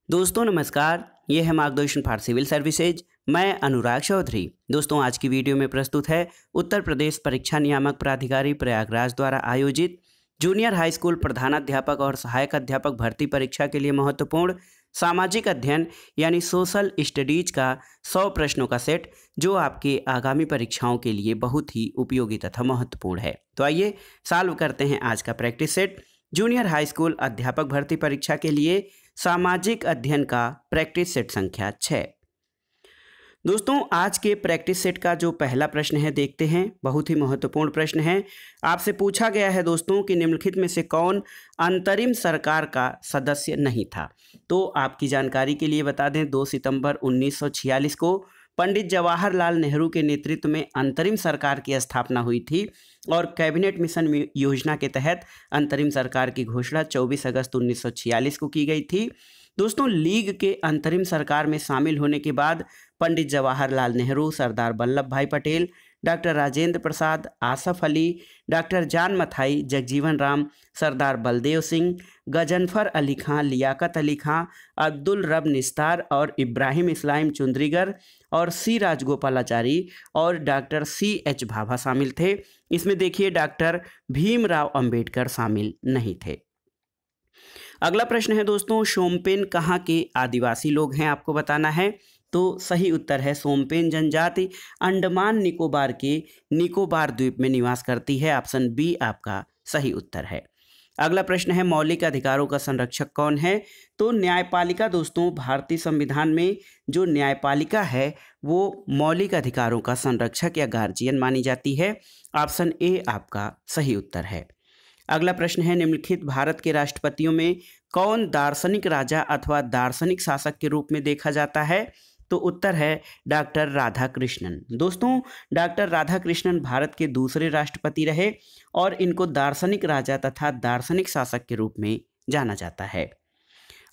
दोस्तों नमस्कार, ये है मार्गदर्शन फॉर सिविल सर्विसेज। मैं अनुराग चौधरी। दोस्तों आज की वीडियो में प्रस्तुत है उत्तर प्रदेश परीक्षा नियामक प्राधिकारी प्रयागराज द्वारा आयोजित जूनियर हाई स्कूल प्रधानाध्यापक और सहायक अध्यापक भर्ती परीक्षा के लिए महत्वपूर्ण सामाजिक अध्ययन यानी सोशल स्टडीज का 100 प्रश्नों का सेट, जो आपके आगामी परीक्षाओं के लिए बहुत ही उपयोगी तथा महत्वपूर्ण है। तो आइए सॉल्व करते हैं आज का practice set. Junior high school अध्यापक भर्ती परीक्षा के लिए सामाजिक अध्ययन का प्रैक्टिस सेट संख्या 6। दोस्तों आज के प्रैक्टिस सेट का जो पहला प्रश्न है देखते हैं। बहुत ही महत्वपूर्ण प्रश्न है। आपसे पूछा गया है दोस्तों कि निम्नलिखित में से कौन अंतरिम सरकार का सदस्य नहीं था। तो आपकी जानकारी के लिए बता दें, 2 सितंबर 1946 को पंडित जवाहरलाल नेहरू के नेतृत्व में अंतरिम सरकार की स्थापना हुई थी और कैबिनेट मिशन योजना के तहत अंतरिम सरकार की घोषणा 24 अगस्त 1946 को की गई थी। दोस्तों लीग के अंतरिम सरकार में शामिल होने के बाद पंडित जवाहरलाल नेहरू, सरदार वल्लभ भाई पटेल, डॉक्टर राजेंद्र प्रसाद, आसफ अली, डॉक्टर जान मथाई, जगजीवन राम, सरदार बलदेव सिंह, गजनफर अली खां, लियाकत अली खां, अब्दुल रब निस्तार और इब्राहिम इस्लाम चुंद्रीगर और सी राजगोपालाचारी और डॉक्टर CH भाभा शामिल थे। इसमें देखिए डॉक्टर भीमराव अंबेडकर शामिल नहीं थे। अगला प्रश्न है दोस्तों, शोम्पेन कहाँ के आदिवासी लोग हैं, आपको बताना है। तो सही उत्तर है शोम्पेन जनजाति अंडमान निकोबार के निकोबार द्वीप में निवास करती है। ऑप्शन बी आपका सही उत्तर है। अगला प्रश्न है, मौलिक अधिकारों का संरक्षक कौन है। तो न्यायपालिका दोस्तों, भारतीय संविधान में जो न्यायपालिका है वो मौलिक अधिकारों का संरक्षक या गार्जियन मानी जाती है। ऑप्शन ए आपका सही उत्तर है। अगला प्रश्न है, निम्नलिखित भारत के राष्ट्रपतियों में कौन दार्शनिक राजा अथवा दार्शनिक शासक के रूप में देखा जाता है। तो उत्तर है डॉक्टर राधाकृष्णन। दोस्तों डॉक्टर राधाकृष्णन भारत के दूसरे राष्ट्रपति रहे और इनको दार्शनिक राजा तथा दार्शनिक शासक के रूप में जाना जाता है।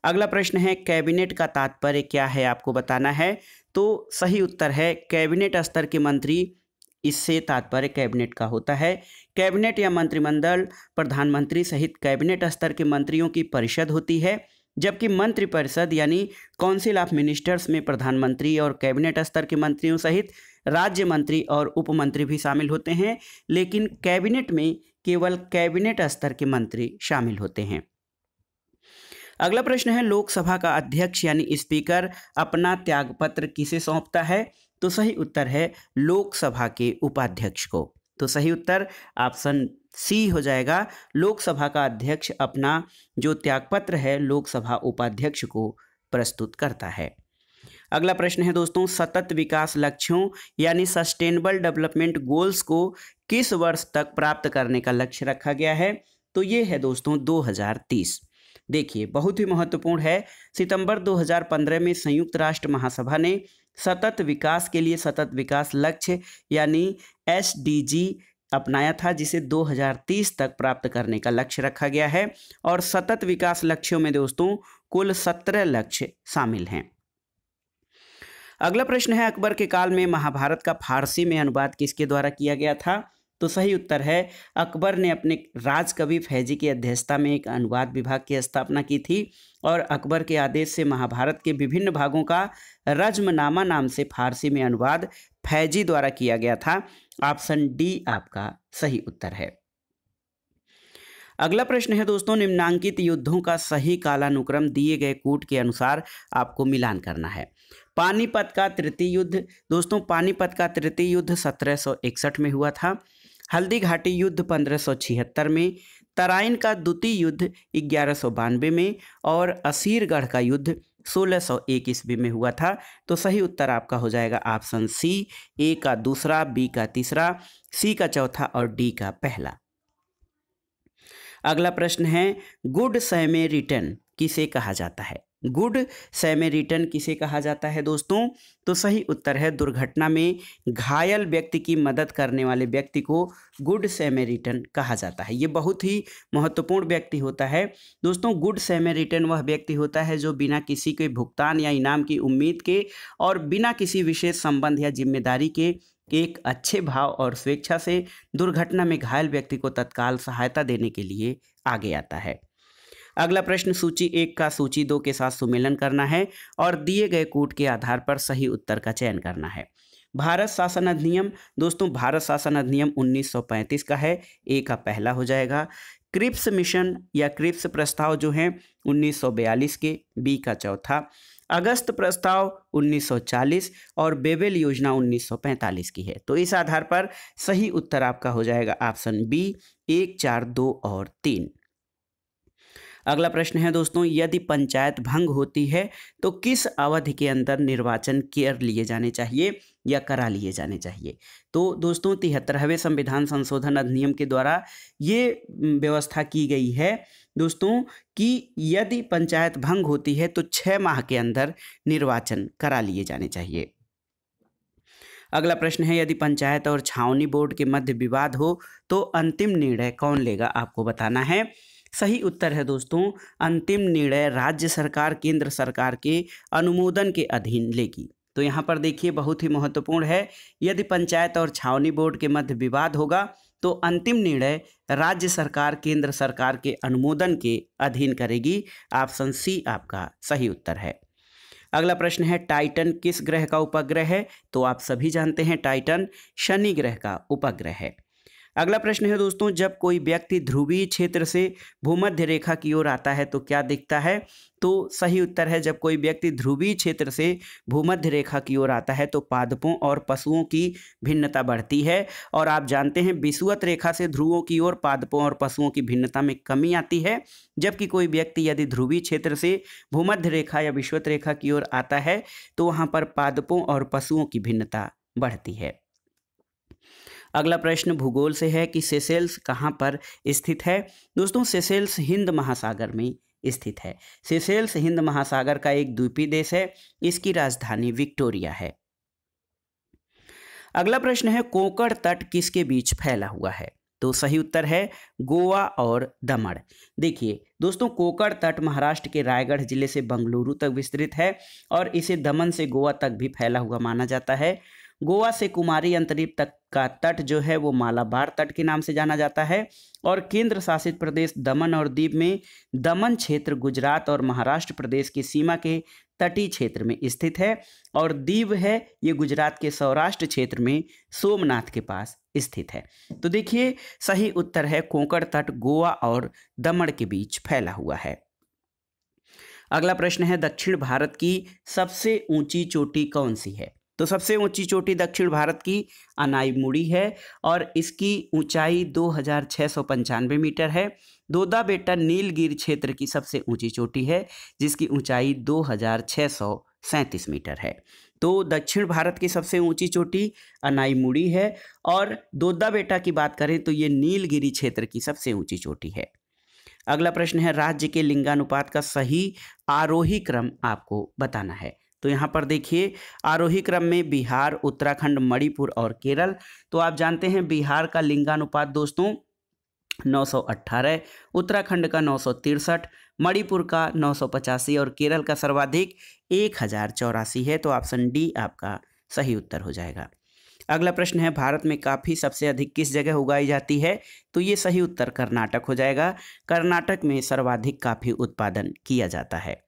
अगला प्रश्न है, कैबिनेट का तात्पर्य क्या है, आपको बताना है। तो सही उत्तर है कैबिनेट स्तर के मंत्री, इससे तात्पर्य कैबिनेट का होता है। कैबिनेट या मंत्रिमंडल प्रधानमंत्री सहित कैबिनेट स्तर के मंत्रियों की परिषद होती है, जबकि मंत्रिपरिषद यानी काउंसिल ऑफ मिनिस्टर्स में प्रधानमंत्री और कैबिनेट स्तर के मंत्रियों सहित राज्य मंत्री और उपमंत्री भी शामिल होते हैं, लेकिन कैबिनेट में केवल कैबिनेट स्तर के मंत्री शामिल होते हैं। अगला प्रश्न है, लोकसभा का अध्यक्ष यानी स्पीकर अपना त्यागपत्र किसे सौंपता है। तो सही उत्तर है लोकसभा के उपाध्यक्ष को। तो सही उत्तर ऑप्शन सी हो जाएगा। लोकसभा का अध्यक्ष अपना जो त्यागपत्र है लोकसभा उपाध्यक्ष को प्रस्तुत करता है। अगला प्रश्न है दोस्तों, सतत विकास लक्ष्यों यानी सस्टेनेबल डेवलपमेंट गोल्स को किस वर्ष तक प्राप्त करने का लक्ष्य रखा गया है। तो ये है दोस्तों 2030। देखिए बहुत ही महत्वपूर्ण है। सितंबर 2015 में संयुक्त राष्ट्र महासभा ने सतत विकास के लिए सतत विकास लक्ष्य यानी SDG अपनाया था, जिसे 2030 तक प्राप्त करने का लक्ष्य रखा गया है। और सतत विकास लक्ष्यों में दोस्तों कुल 17 लक्ष्य शामिल हैं। अगला प्रश्न है, अकबर के काल में महाभारत का फारसी में अनुवाद किसके द्वारा किया गया था। तो सही उत्तर है अकबर ने अपने राजकवि फैजी की अध्यक्षता में एक अनुवाद विभाग की स्थापना की थी और अकबर के आदेश से महाभारत के विभिन्न भागों का रज्मनामा नाम से फारसी में अनुवाद फैजी द्वारा किया गया था। ऑप्शन डी आपका सही उत्तर है। अगला प्रश्न है दोस्तों, निम्नांकित युद्धों का सही कालानुक्रम दिए गए कूट के अनुसार आपको मिलान करना है। पानीपत का तृतीय युद्ध, दोस्तों पानीपत का तृतीय युद्ध 1761 में हुआ था। हल्दी घाटी युद्ध 1576 में, तराइन का द्वितीय युद्ध 1192 में और असीरगढ़ का युद्ध 1601 ईस्वी में हुआ था। तो सही उत्तर आपका हो जाएगा ऑप्शन सी, ए का दूसरा, बी का तीसरा, सी का चौथा और डी का पहला। अगला प्रश्न है, गुड सैमेरिटन किसे कहा जाता है। गुड सैमेरिटन किसे कहा जाता है दोस्तों। तो सही उत्तर है दुर्घटना में घायल व्यक्ति की मदद करने वाले व्यक्ति को गुड सैमेरिटन कहा जाता है। ये बहुत ही महत्वपूर्ण व्यक्ति होता है दोस्तों। गुड सैमेरिटन वह व्यक्ति होता है जो बिना किसी के भुगतान या इनाम की उम्मीद के और बिना किसी विशेष संबंध या जिम्मेदारी के एक अच्छे भाव और स्वेच्छा से दुर्घटना में घायल व्यक्ति को तत्काल सहायता देने के लिए आगे आता है। अगला प्रश्न, सूची 1 का सूची 2 के साथ सुमेलन करना है और दिए गए कूट के आधार पर सही उत्तर का चयन करना है। भारत शासन अधिनियम, दोस्तों भारत शासन अधिनियम 1935 का है, ए का पहला हो जाएगा। क्रिप्स मिशन या क्रिप्स प्रस्ताव जो हैं 1942 के, बी का चौथा। अगस्त प्रस्ताव 1940 और बेबेल योजना 1945 की है। तो इस आधार पर सही उत्तर आपका हो जाएगा ऑप्शन बी, 1, 4, 2 और 3। अगला प्रश्न है दोस्तों, यदि पंचायत भंग होती है तो किस अवधि के अंदर निर्वाचन कर लिए जाने चाहिए या करा लिए जाने चाहिए। तो दोस्तों 73वें संविधान संशोधन अधिनियम के द्वारा ये व्यवस्था की गई है दोस्तों कि यदि पंचायत भंग होती है तो 6 माह के अंदर निर्वाचन करा लिए जाने चाहिए। अगला प्रश्न है, यदि पंचायत और छावनी बोर्ड के मध्य विवाद हो तो अंतिम निर्णय कौन लेगा, आपको बताना है। सही उत्तर है दोस्तों, अंतिम निर्णय राज्य सरकार केंद्र सरकार के अनुमोदन के अधीन लेगी। तो यहाँ पर देखिए बहुत ही महत्वपूर्ण है, यदि पंचायत और छावनी बोर्ड के मध्य विवाद होगा तो अंतिम निर्णय राज्य सरकार केंद्र सरकार के अनुमोदन के अधीन करेगी। ऑप्शन सी आपका सही उत्तर है। अगला प्रश्न है, टाइटन किस ग्रह का उपग्रह है। तो आप सभी जानते हैं टाइटन शनि ग्रह का उपग्रह है। अगला प्रश्न है दोस्तों, जब कोई व्यक्ति ध्रुवीय क्षेत्र से भूमध्य रेखा की ओर आता है तो क्या दिखता है। तो सही उत्तर है, जब कोई व्यक्ति ध्रुवीय क्षेत्र से भूमध्य रेखा की ओर आता है तो पादपों और पशुओं की भिन्नता बढ़ती है। और आप जानते हैं विषुवत रेखा से ध्रुवों की ओर पादपों और पशुओं की भिन्नता में कमी आती है, जबकि कोई व्यक्ति यदि ध्रुवीय क्षेत्र से भूमध्य रेखा या विषुवत रेखा की ओर आता है तो वहाँ पर पादपों और पशुओं की भिन्नता बढ़ती है। अगला प्रश्न भूगोल से है कि सेशेल्स कहाँ पर स्थित है। दोस्तों सेशेल्स हिंद महासागर में स्थित है। सेशेल्स हिंद महासागर का एक द्वीपीय देश है, इसकी राजधानी विक्टोरिया है। अगला प्रश्न है, कोंकण तट किसके बीच फैला हुआ है। तो सही उत्तर है गोवा और दमन। देखिए दोस्तों कोंकण तट महाराष्ट्र के रायगढ़ जिले से बंगलुरु तक विस्तृत है और इसे दमन से गोवा तक भी फैला हुआ माना जाता है। गोवा से कुमारी अंतरीप तक का तट जो है वो मालाबार तट के नाम से जाना जाता है और केंद्र शासित प्रदेश दमन और दीव में दमन क्षेत्र गुजरात और महाराष्ट्र प्रदेश की सीमा के तटीय क्षेत्र में स्थित है और दीव है ये गुजरात के सौराष्ट्र क्षेत्र में सोमनाथ के पास स्थित है। तो देखिए सही उत्तर है कोंकण तट गोवा और दमन के बीच फैला हुआ है। अगला प्रश्न है, दक्षिण भारत की सबसे ऊंची चोटी कौन सी है। तो सबसे ऊंची चोटी दक्षिण भारत की अनाईमुड़ी है और इसकी ऊंचाई 2695 मीटर है। दोदा बेटा नीलगिरी क्षेत्र की सबसे ऊंची चोटी है जिसकी ऊंचाई 2637 मीटर है। तो दक्षिण भारत की सबसे ऊंची चोटी अनाईमुड़ी है और दोदा बेटा की बात करें तो ये नीलगिरी क्षेत्र की सबसे ऊंची चोटी है। अगला प्रश्न है, राज्य के लिंगानुपात का सही आरोही क्रम आपको बताना है। तो यहाँ पर देखिए आरोही क्रम में बिहार, उत्तराखंड, मणिपुर और केरल। तो आप जानते हैं बिहार का लिंगानुपात दोस्तों 918, उत्तराखंड का 963, मणिपुर का 985 और केरल का सर्वाधिक 1084 है। तो ऑप्शन डी आपका सही उत्तर हो जाएगा। अगला प्रश्न है, भारत में कॉफ़ी सबसे अधिक किस जगह उगाई जाती है। तो ये सही उत्तर कर्नाटक हो जाएगा। कर्नाटक में सर्वाधिक कॉफ़ी उत्पादन किया जाता है।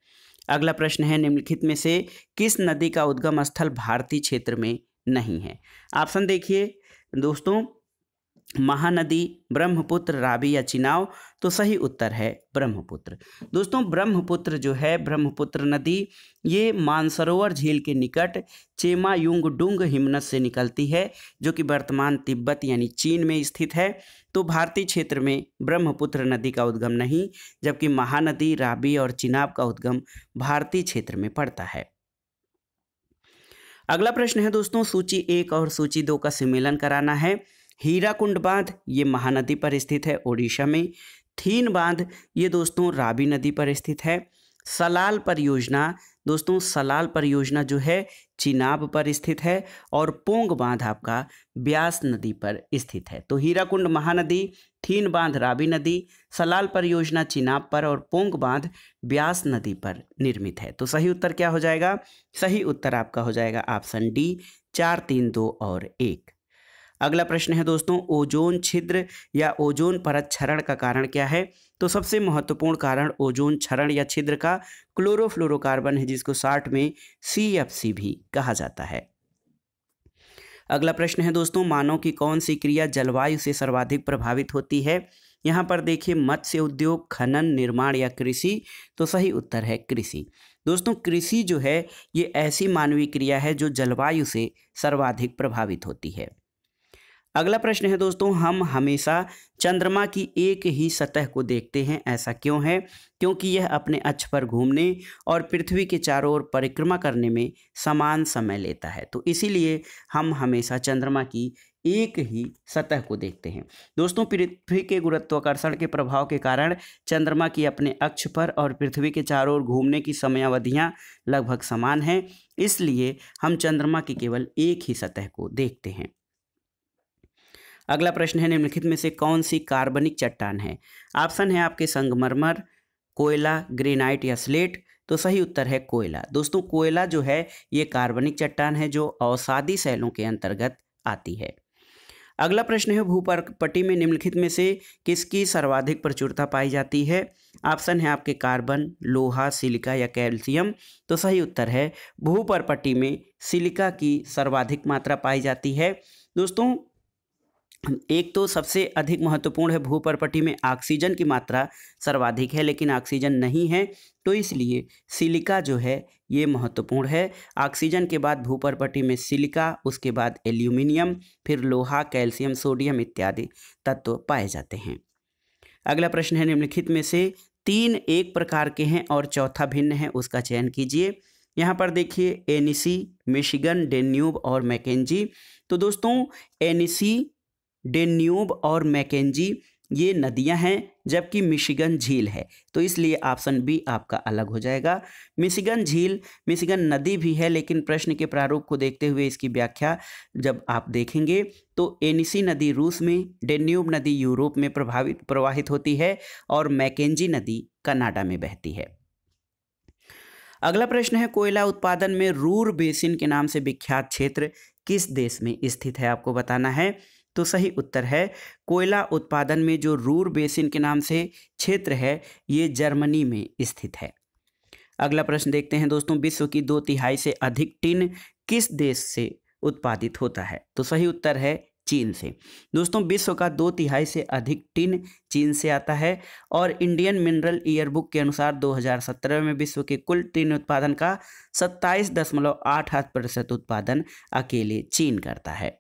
अगला प्रश्न है, निम्नलिखित में से किस नदी का उद्गम स्थल भारतीय क्षेत्र में नहीं है। ऑप्शन देखिए दोस्तों, महानदी, ब्रह्मपुत्र, रावी या चिनाब। तो सही उत्तर है ब्रह्मपुत्र। दोस्तों ब्रह्मपुत्र जो है, ब्रह्मपुत्र नदी ये मानसरोवर झील के निकट चेमायुंगडुंग हिमनद से निकलती है जो कि वर्तमान तिब्बत यानी चीन में स्थित है। तो भारतीय क्षेत्र में ब्रह्मपुत्र नदी का उद्गम नहीं, जबकि महानदी, रावी और चिनाब का उद्गम भारतीय क्षेत्र में पड़ता है। अगला प्रश्न है दोस्तों, सूची 1 और सूची 2 का सम्मेलन कराना है। हीराकुंड बांध ये महानदी पर स्थित है ओडिशा में। थीन बांध ये दोस्तों रावी नदी पर स्थित है। सलाल परियोजना दोस्तों, सलाल परियोजना जो है चिनाब पर स्थित है और पोंग बांध आपका ब्यास नदी पर स्थित है। तो हीराकुंड महानदी, थीन बांध रावी नदी, सलाल परियोजना चिनाब पर और पोंग बांध ब्यास नदी पर निर्मित है। तो सही उत्तर क्या हो जाएगा। सही उत्तर आपका हो जाएगा ऑप्शन डी 4, 3, 2 और 1। अगला प्रश्न है दोस्तों, ओजोन छिद्र या ओजोन परत क्षरण का कारण क्या है। तो सबसे महत्वपूर्ण कारण ओजोन क्षरण या छिद्र का क्लोरोफ्लोरोकार्बन है, जिसको शॉर्ट में CFC भी कहा जाता है। अगला प्रश्न है दोस्तों, मानव की कौन सी क्रिया जलवायु से सर्वाधिक प्रभावित होती है? यहाँ पर देखिए, मत्स्य उद्योग, खनन, निर्माण या कृषि। तो सही उत्तर है कृषि। दोस्तों, कृषि जो है ये ऐसी मानवीय क्रिया है जो जलवायु से सर्वाधिक प्रभावित होती है। अगला प्रश्न है दोस्तों, हम हमेशा चंद्रमा की एक ही सतह को देखते हैं, ऐसा क्यों है? क्योंकि यह अपने अक्ष पर घूमने और पृथ्वी के चारों ओर परिक्रमा करने में समान समय लेता है, तो इसीलिए हम हमेशा चंद्रमा की एक ही सतह को देखते हैं। दोस्तों, पृथ्वी के गुरुत्वाकर्षण के प्रभाव के कारण चंद्रमा की अपने अक्ष पर और पृथ्वी के चारों ओर घूमने की समयावधियां लगभग समान हैं, इसलिए हम चंद्रमा की केवल एक ही सतह को देखते हैं। अगला प्रश्न है, निम्नलिखित में से कौन सी कार्बनिक चट्टान है? ऑप्शन है आपके संगमरमर, कोयला, ग्रेनाइट या स्लेट। तो सही उत्तर है कोयला। दोस्तों, कोयला जो है ये कार्बनिक चट्टान है जो अवसादी शैलों के अंतर्गत आती है। अगला प्रश्न है, भूपटटी में निम्नलिखित में से किसकी सर्वाधिक प्रचुरता पाई जाती है? ऑप्शन है आपके कार्बन, लोहा, सिलिका या कैल्शियम। तो सही उत्तर है भूपटटी में सिलिका की सर्वाधिक मात्रा पाई जाती है। दोस्तों, एक तो सबसे अधिक महत्वपूर्ण है, भूपर्पटी में ऑक्सीजन की मात्रा सर्वाधिक है, लेकिन ऑक्सीजन नहीं है, तो इसलिए सिलिका जो है ये महत्वपूर्ण है। ऑक्सीजन के बाद भूपर्पटी में सिलिका, उसके बाद एल्यूमिनियम, फिर लोहा, कैल्शियम, सोडियम इत्यादि तत्व पाए जाते हैं। अगला प्रश्न है, निम्नलिखित में से 3 एक प्रकार के हैं और चौथा भिन्न है, उसका चयन कीजिए। यहाँ पर देखिए, एनिसी, मिशिगन, डेन्यूब और मैकेंजी। तो दोस्तों, एनिसी, डेन्यूब और मैकेंजी ये नदियां हैं, जबकि मिशिगन झील है, तो इसलिए ऑप्शन बी आपका अलग हो जाएगा। मिशिगन झील, मिशिगन नदी भी है, लेकिन प्रश्न के प्रारूप को देखते हुए इसकी व्याख्या जब आप देखेंगे तो एनिसी नदी रूस में, डेन्यूब नदी यूरोप में प्रवाहित होती है और मैकेंजी नदी कनाडा में बहती है। अगला प्रश्न है, कोयला उत्पादन में रूर बेसिन के नाम से विख्यात क्षेत्र किस देश में स्थित है? आपको बताना है। तो सही उत्तर है कोयला उत्पादन में जो रूर बेसिन के नाम से क्षेत्र है ये जर्मनी में स्थित है। अगला प्रश्न देखते हैं दोस्तों, विश्व की 2/3 से अधिक टिन किस देश से उत्पादित होता है? तो सही उत्तर है चीन से। दोस्तों, विश्व का 2/3 से अधिक टिन चीन से आता है और इंडियन मिनरल ईयरबुक के अनुसार 2017 में विश्व के कुल टिन उत्पादन का 27.88% उत्पादन अकेले चीन करता है।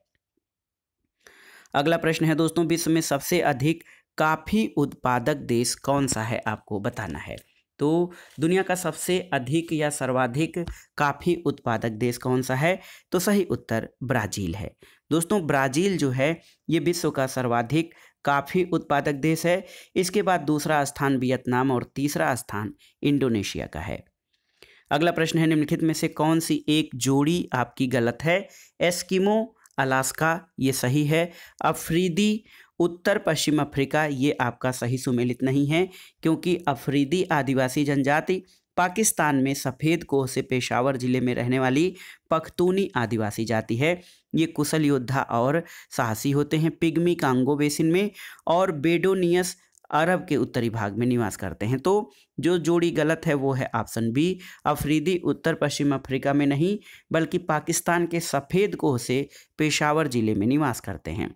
अगला प्रश्न है दोस्तों, विश्व में सबसे अधिक कॉफी उत्पादक देश कौन सा है? आपको बताना है। तो दुनिया का सबसे अधिक या सर्वाधिक कॉफी उत्पादक देश कौन सा है? तो सही उत्तर ब्राज़ील है। दोस्तों, ब्राज़ील जो है ये विश्व का सर्वाधिक कॉफी उत्पादक देश है। इसके बाद दूसरा स्थान वियतनाम और तीसरा स्थान इंडोनेशिया का है। अगला प्रश्न है, निम्नलिखित में से कौन सी एक जोड़ी आपकी गलत है? एस्किमो, अलास्का ये सही है। अफ्रीदी, उत्तर पश्चिम अफ्रीका ये आपका सही सुमेलित नहीं है, क्योंकि अफ्रीदी आदिवासी जनजाति पाकिस्तान में सफ़ेद कोह से पेशावर जिले में रहने वाली पख्तूनी आदिवासी जाति है। ये कुशल योद्धा और साहसी होते हैं। पिग्मी कांगो बेसिन में और बेडोनियस अरब के उत्तरी भाग में निवास करते हैं। तो जो जोड़ी गलत है वो है ऑप्शन बी, अफरीदी उत्तर पश्चिम अफ्रीका में नहीं बल्कि पाकिस्तान के सफ़ेद कोह से पेशावर जिले में निवास करते हैं।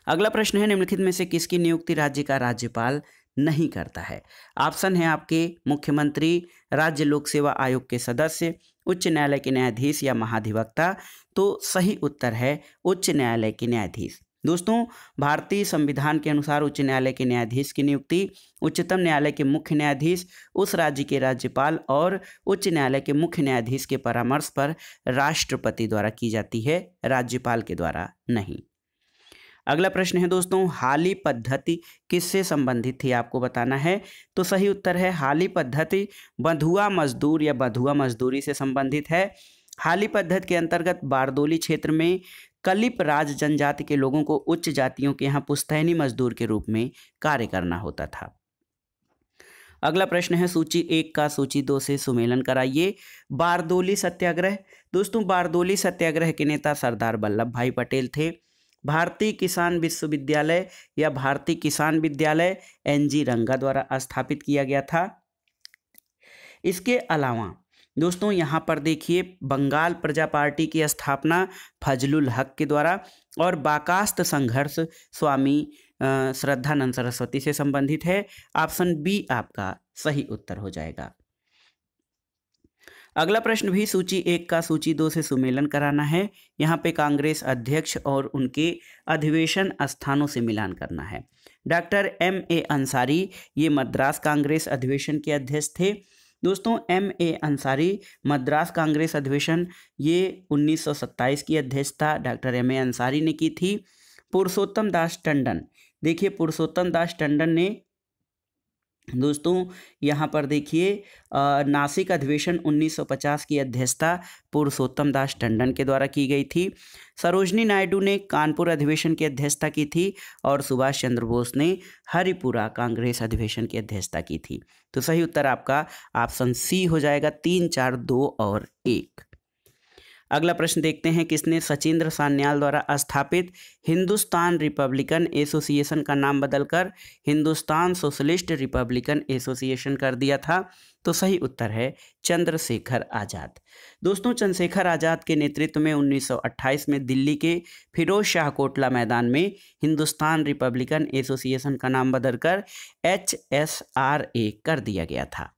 अगला प्रश्न है, निम्नलिखित में से किसकी नियुक्ति राज्य का राज्यपाल नहीं करता है? ऑप्शन है आपके मुख्यमंत्री, राज्य लोक सेवा आयोग के सदस्य, उच्च न्यायालय के न्यायाधीश या महाधिवक्ता। तो सही उत्तर है उच्च न्यायालय के न्यायाधीश। दोस्तों, भारतीय संविधान के अनुसार उच्च न्यायालय के न्यायाधीश की नियुक्ति उच्चतम न्यायालय के मुख्य न्यायाधीश, उस राज्य के राज्यपाल और उच्च न्यायालय के मुख्य न्यायाधीश के परामर्श पर राष्ट्रपति द्वारा की जाती है, राज्यपाल के द्वारा नहीं। अगला प्रश्न है दोस्तों, हाली पद्धति किससे संबंधित थी? आपको बताना है। तो सही उत्तर है हाली पद्धति बंधुआ मजदूर या बंधुआ मजदूरी से संबंधित है। हाली पद्धति के अंतर्गत बारदोली क्षेत्र में कलिप राज जनजाति के लोगों को उच्च जातियों के यहाँ पुश्तैनी मजदूर के रूप में कार्य करना होता था। अगला प्रश्न है, सूची 1 का सूची 2 से सुमेलन कराइए। बारदोली सत्याग्रह। दोस्तों, बारदोली सत्याग्रह के नेता सरदार वल्लभ भाई पटेल थे। भारतीय किसान विश्वविद्यालय या भारतीय किसान विद्यालय NG रंगा द्वारा स्थापित किया गया था। इसके अलावा दोस्तों यहाँ पर देखिए बंगाल प्रजा पार्टी की स्थापना फजलुल हक के द्वारा और बाकास्त संघर्ष स्वामी श्रद्धानंद सरस्वती से संबंधित है। ऑप्शन बी आपका सही उत्तर हो जाएगा। अगला प्रश्न भी सूची 1 का सूची 2 से सुमेलन कराना है। यहाँ पे कांग्रेस अध्यक्ष और उनके अधिवेशन स्थानों से मिलान करना है। डॉक्टर MA अंसारी ये मद्रास कांग्रेस अधिवेशन के अध्यक्ष थे। दोस्तों MA अंसारी मद्रास कांग्रेस अधिवेशन ये 1927 की अध्यक्षता डॉक्टर MA अंसारी ने की थी। पुरुषोत्तम दास टंडन, देखिए पुरुषोत्तम दास टंडन ने दोस्तों यहाँ पर देखिए नासिक अधिवेशन 1950 की अध्यक्षता पुरुषोत्तम दास टंडन के द्वारा की गई थी। सरोजनी नायडू ने कानपुर अधिवेशन की अध्यक्षता की थी और सुभाष चंद्र बोस ने हरिपुरा कांग्रेस अधिवेशन की अध्यक्षता की थी। तो सही उत्तर आपका ऑप्शन सी हो जाएगा। 3, 4, 2 और 1। अगला प्रश्न देखते हैं, किसने सचिंद्र सान्याल द्वारा स्थापित हिंदुस्तान रिपब्लिकन एसोसिएशन का नाम बदलकर हिंदुस्तान सोशलिस्ट रिपब्लिकन एसोसिएशन कर दिया था? तो सही उत्तर है चंद्रशेखर आज़ाद। दोस्तों चंद्रशेखर आज़ाद के नेतृत्व में 1928 में दिल्ली के फिरोज शाह कोटला मैदान में हिंदुस्तान रिपब्लिकन एसोसिएशन का नाम बदलकर HSRA कर दिया गया था।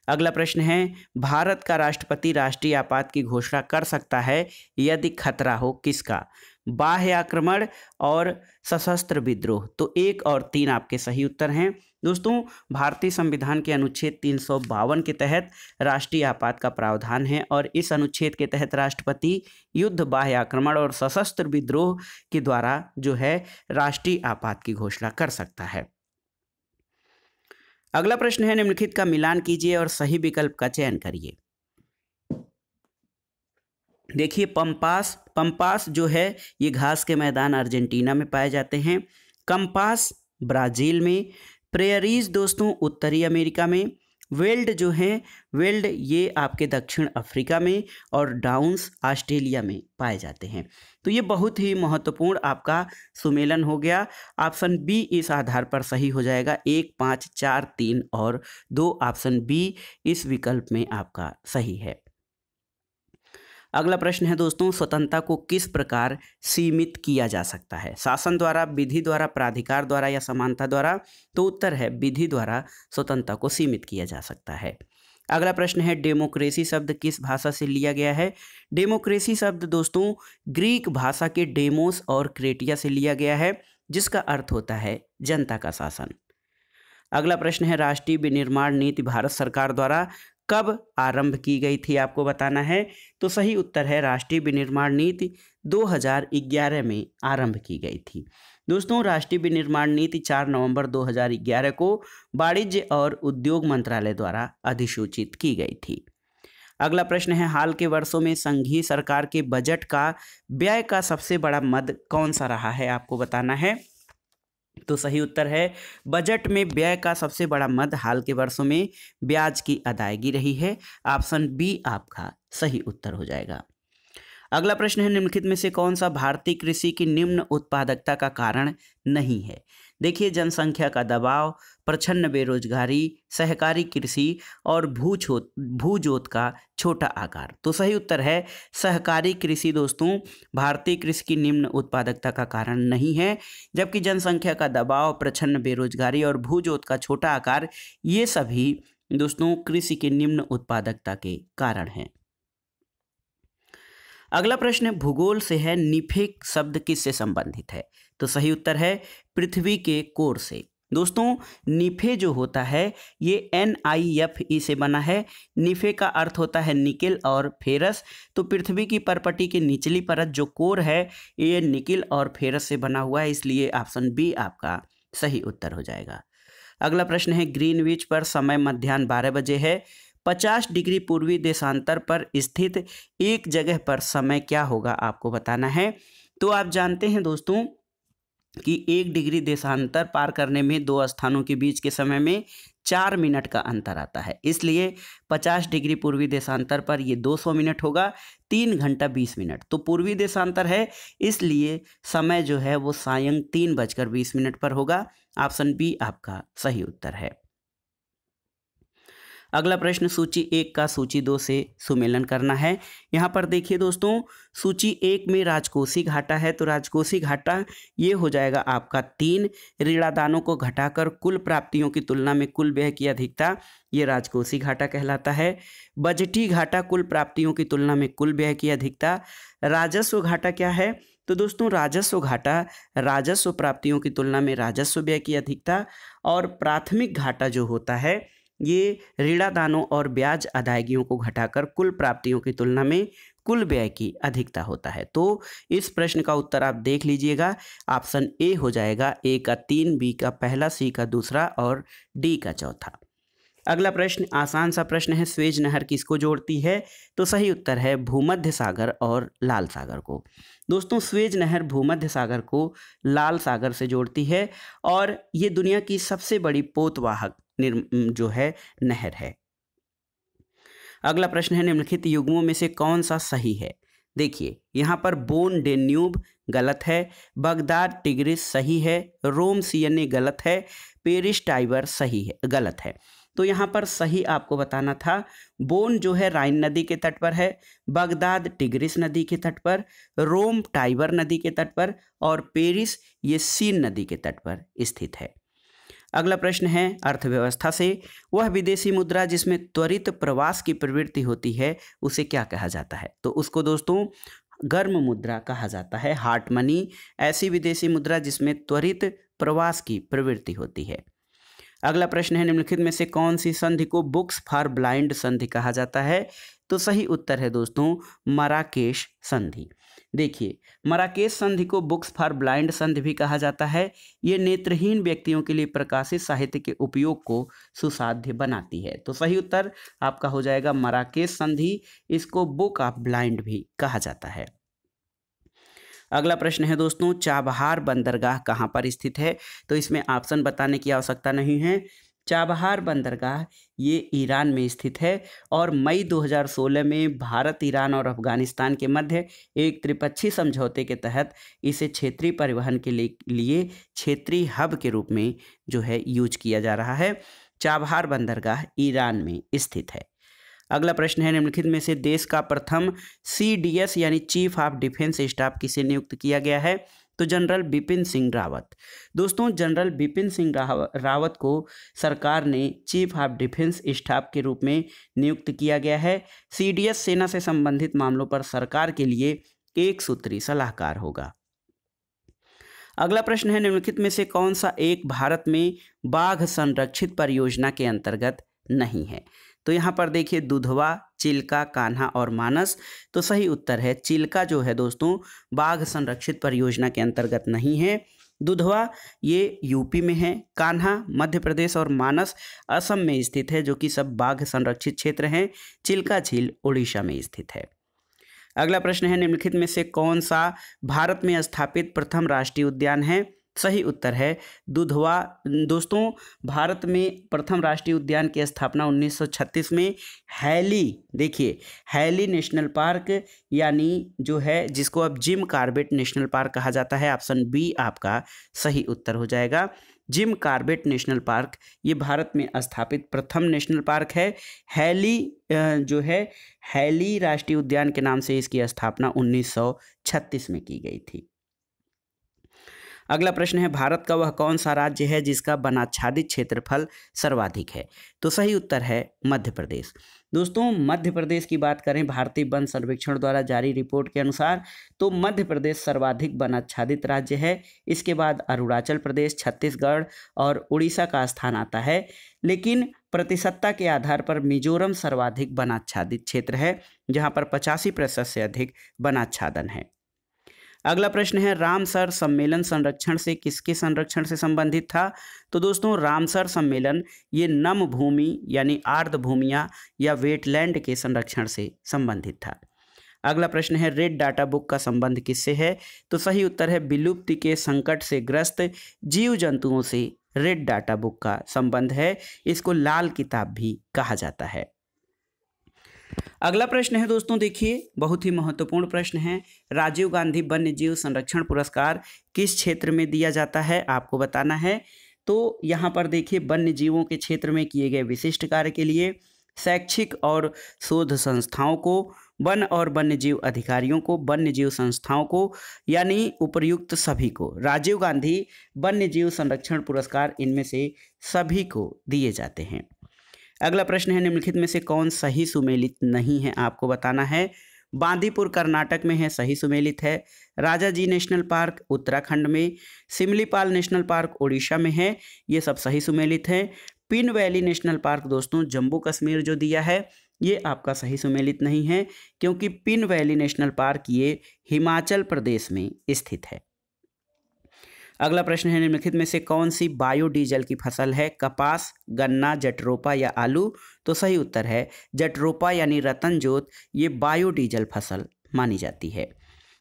अगला प्रश्न है, भारत का राष्ट्रपति राष्ट्रीय आपात की घोषणा कर सकता है यदि खतरा हो किसका? बाह्य आक्रमण और सशस्त्र विद्रोह। तो 1 और 3 आपके सही उत्तर हैं। दोस्तों भारतीय संविधान के अनुच्छेद 352 के तहत राष्ट्रीय आपात का प्रावधान है और इस अनुच्छेद के तहत राष्ट्रपति युद्ध, बाह्य आक्रमण और सशस्त्र विद्रोह के द्वारा जो है राष्ट्रीय आपात की घोषणा कर सकता है। अगला प्रश्न है, निम्नलिखित का मिलान कीजिए और सही विकल्प का चयन करिए। देखिए पंपास जो है ये घास के मैदान अर्जेंटीना में पाए जाते हैं। कंपास ब्राजील में, प्रेयरीज दोस्तों उत्तरी अमेरिका में, वेल्ड जो है वेल्ड ये आपके दक्षिण अफ्रीका में और डाउन्स ऑस्ट्रेलिया में पाए जाते हैं। तो ये बहुत ही महत्वपूर्ण आपका सुमेलन हो गया। ऑप्शन बी इस आधार पर सही हो जाएगा। 1, 5, 4, 3 और 2 ऑप्शन बी इस विकल्प में आपका सही है। अगला प्रश्न है दोस्तों, स्वतंत्रता को किस प्रकार सीमित किया जा सकता है? शासन द्वारा, विधि द्वारा, प्राधिकार द्वारा या समानता द्वारा? तो उत्तर है विधि द्वारा स्वतंत्रता को सीमित किया जा सकता है। अगला प्रश्न है, डेमोक्रेसी शब्द किस भाषा से लिया गया है? डेमोक्रेसी शब्द दोस्तों ग्रीक भाषा के डेमोस और क्रेटिया से लिया गया है, जिसका अर्थ होता है जनता का शासन। अगला प्रश्न है, राष्ट्रीय विनिर्माण नीति भारत सरकार द्वारा कब आरंभ की गई थी? आपको बताना है। तो सही उत्तर है राष्ट्रीय विनिर्माण नीति 2011 में आरंभ की गई थी। दोस्तों राष्ट्रीय विनिर्माण नीति 4 नवंबर 2011 को वाणिज्य और उद्योग मंत्रालय द्वारा अधिसूचित की गई थी। अगला प्रश्न है, हाल के वर्षों में संघीय सरकार के बजट का व्यय का सबसे बड़ा मद कौन सा रहा है? आपको बताना है। तो सही उत्तर है बजट में व्यय का सबसे बड़ा मद हाल के वर्षों में ब्याज की अदायगी रही है। ऑप्शन बी आपका सही उत्तर हो जाएगा। अगला प्रश्न है, निम्नलिखित में से कौन सा भारतीय कृषि की निम्न उत्पादकता का कारण नहीं है? देखिए जनसंख्या का दबाव, प्रच्छन्न बेरोजगारी, सहकारी कृषि और भूजोत का छोटा आकार। तो सही उत्तर है सहकारी कृषि दोस्तों भारतीय कृषि की निम्न उत्पादकता का कारण नहीं है, जबकि जनसंख्या का दबाव, प्रच्छन्न बेरोजगारी और भूजोत का छोटा आकार ये सभी दोस्तों कृषि की निम्न उत्पादकता के कारण हैं। अगला प्रश्न भूगोल से है, निफे शब्द किससे संबंधित है? तो सही उत्तर है पृथ्वी के कोर से। दोस्तों निफे जो होता है ये NiFe से बना है। निफे का अर्थ होता है निकिल और फेरस। तो पृथ्वी की परपटी की निचली परत जो कोर है ये निकिल और फेरस से बना हुआ है, इसलिए ऑप्शन बी आपका सही उत्तर हो जाएगा। अगला प्रश्न है, ग्रीनविच पर समय मध्याह्न 12 बजे है। 50 डिग्री पूर्वी देशांतर पर स्थित एक जगह पर समय क्या होगा? आपको बताना है। तो आप जानते हैं दोस्तों कि 1 डिग्री देशांतर पार करने में 2 स्थानों के बीच के समय में 4 मिनट का अंतर आता है, इसलिए 50 डिग्री पूर्वी देशांतर पर ये 200 मिनट होगा, 3 घंटा 20 मिनट। तो पूर्वी देशांतर है, इसलिए समय जो है वो सायं 3:20 पर होगा। ऑप्शन बी आपका सही उत्तर है। अगला प्रश्न सूची 1 का सूची 2 से सुमेलन करना है। यहाँ पर देखिए दोस्तों, सूची 1 में राजकोषीय घाटा है, तो राजकोषीय घाटा ये हो जाएगा आपका 3। ऋणादानों को घटाकर कुल प्राप्तियों की तुलना में कुल व्यय की अधिकता, ये राजकोषीय घाटा कहलाता है। बजटीय घाटा कुल प्राप्तियों की तुलना में कुल व्यय की अधिकता। राजस्व घाटा क्या है? तो दोस्तों राजस्व घाटा राजस्व प्राप्तियों की तुलना में राजस्व व्यय की अधिकता। और प्राथमिक घाटा जो होता है ये ऋणादानों और ब्याज अदायगियों को घटाकर कुल प्राप्तियों की तुलना में कुल व्यय की अधिकता होता है। तो इस प्रश्न का उत्तर आप देख लीजिएगा, ऑप्शन ए हो जाएगा। ए का 3, बी का पहला, सी का दूसरा और डी का चौथा। अगला प्रश्न आसान सा प्रश्न है, स्वेज नहर किसको जोड़ती है? तो सही उत्तर है भूमध्य सागर और लाल सागर को। दोस्तों स्वेज नहर भूमध्य सागर को लाल सागर से जोड़ती है और ये दुनिया की सबसे बड़ी पोतवाहक जो है नहर है। अगला प्रश्न है, निम्नलिखित युग्मों में से कौन सा सही है? देखिए यहाँ पर बोन डेन्यूब गलत है, बगदाद टिग्रिस सही है, रोम सियने गलत है, पेरिस टाइबर सही है गलत है। तो यहाँ पर सही आपको बताना था, बोन जो है राइन नदी के तट पर है, बगदाद टिग्रिस नदी के तट पर, रोम टाइबर नदी के तट पर और पेरिस ये सीन नदी के तट पर स्थित है। अगला प्रश्न है अर्थव्यवस्था से, वह विदेशी मुद्रा जिसमें त्वरित प्रवास की प्रवृत्ति होती है उसे क्या कहा जाता है? तो उसको दोस्तों गर्म मुद्रा कहा जाता है, हॉट मनी, ऐसी विदेशी मुद्रा जिसमें त्वरित प्रवास की प्रवृत्ति होती है। अगला प्रश्न है, निम्नलिखित में से कौन सी संधि को बुक्स फॉर ब्लाइंड संधि कहा जाता है? तो सही उत्तर है दोस्तों मराकेश संधि। देखिए मराकेश संधि को बुक्स फॉर ब्लाइंड संधि भी कहा जाता है। ये नेत्रहीन व्यक्तियों के लिए प्रकाशित साहित्य के उपयोग को सुसाध्य बनाती है। तो सही उत्तर आपका हो जाएगा मराकेश संधि, इसको बुक ऑफ ब्लाइंड भी कहा जाता है। अगला प्रश्न है दोस्तों, चाबहार बंदरगाह कहाँ पर स्थित है? तो इसमें ऑप्शन बताने की आवश्यकता नहीं है। चाबहार बंदरगाह ये ईरान में स्थित है और मई 2016 में भारत, ईरान और अफगानिस्तान के मध्य एक त्रिपक्षीय समझौते के तहत इसे क्षेत्रीय परिवहन के लिए क्षेत्रीय हब के रूप में जो है यूज किया जा रहा है। चाबहार बंदरगाह ईरान में स्थित है। अगला प्रश्न है, निम्नलिखित में से देश का प्रथम CDS यानी चीफ ऑफ डिफेंस स्टाफ किसे नियुक्त किया गया है? तो जनरल बिपिन सिंह रावत। दोस्तों जनरल बिपिन सिंह रावत को सरकार ने चीफ ऑफ डिफेंस स्टाफ के रूप में नियुक्त किया गया है। CDS सेना से संबंधित मामलों पर सरकार के लिए एक सूत्री सलाहकार होगा। अगला प्रश्न है, निम्नलिखित में से कौन सा एक भारत में बाघ संरक्षित परियोजना के अंतर्गत नहीं है? तो यहाँ पर देखिए दुधवा, चिल्का, कान्हा और मानस। तो सही उत्तर है चिल्का जो है दोस्तों बाघ संरक्षित परियोजना के अंतर्गत नहीं है। दुधवा ये यूपी में है, कान्हा मध्य प्रदेश और मानस असम में स्थित है जो कि सब बाघ संरक्षित क्षेत्र हैं। चिल्का झील उड़ीसा में स्थित है। अगला प्रश्न है, निम्नलिखित में से कौन सा भारत में स्थापित प्रथम राष्ट्रीय उद्यान है? सही उत्तर है दुधवा। दोस्तों भारत में प्रथम राष्ट्रीय उद्यान की स्थापना 1936 में देखिए हैली नेशनल पार्क यानी जो है जिसको अब जिम कॉर्बेट नेशनल पार्क कहा जाता है, ऑप्शन बी आपका सही उत्तर हो जाएगा। जिम कॉर्बेट नेशनल पार्क ये भारत में स्थापित प्रथम नेशनल पार्क है। हैली राष्ट्रीय उद्यान के नाम से इसकी स्थापना 1936 में की गई थी। अगला प्रश्न है, भारत का वह कौन सा राज्य है जिसका वनाच्छादित क्षेत्रफल सर्वाधिक है? तो सही उत्तर है मध्य प्रदेश। दोस्तों मध्य प्रदेश की बात करें भारतीय वन सर्वेक्षण द्वारा जारी रिपोर्ट के अनुसार तो मध्य प्रदेश सर्वाधिक वनाच्छादित राज्य है। इसके बाद अरुणाचल प्रदेश, छत्तीसगढ़ और उड़ीसा का स्थान आता है, लेकिन प्रतिशतता के आधार पर मिजोरम सर्वाधिक वनाच्छादित क्षेत्र है जहां पर 85% से अधिक वनाच्छादन है। अगला प्रश्न है, रामसर सम्मेलन संरक्षण से किसके संरक्षण से संबंधित था? तो दोस्तों रामसर सम्मेलन ये नम भूमि यानी आर्द्र भूमियाँ या वेटलैंड के संरक्षण से संबंधित था। अगला प्रश्न है रेड डाटा बुक का संबंध किससे है? तो सही उत्तर है विलुप्ति के संकट से ग्रस्त जीव जंतुओं से रेड डाटा बुक का संबंध है। इसको लाल किताब भी कहा जाता है। अगला प्रश्न है दोस्तों, देखिए बहुत ही महत्वपूर्ण प्रश्न है। राजीव गांधी वन्य जीव संरक्षण पुरस्कार किस क्षेत्र में दिया जाता है? आपको बताना है। तो यहाँ पर देखिए वन्य जीवों के क्षेत्र में किए गए विशिष्ट कार्य के लिए शैक्षिक और शोध संस्थाओं को, वन और वन्य जीव अधिकारियों को, वन्य जीव संस्थाओं को, यानी उपर्युक्त सभी को राजीव गांधी वन्य जीव संरक्षण पुरस्कार इनमें से सभी को दिए जाते हैं। अगला प्रश्न है निम्नलिखित में से कौन सही सुमेलित नहीं है? आपको बताना है। बांदीपुर कर्नाटक में है, सही सुमेलित है। राजाजी नेशनल पार्क उत्तराखंड में, सिमलीपाल नेशनल पार्क उड़ीसा में है, ये सब सही सुमेलित है। पिन वैली नेशनल पार्क दोस्तों जम्मू कश्मीर जो दिया है ये आपका सही सुमेलित नहीं है, क्योंकि पिन वैली नेशनल पार्क ये हिमाचल प्रदेश में स्थित है। अगला प्रश्न है निम्नलिखित में से कौन सी बायोडीजल की फसल है? कपास, गन्ना, जटरोपा या आलू? तो सही उत्तर है जटरोपा यानी रतनजोत, ये बायोडीजल फसल मानी जाती है।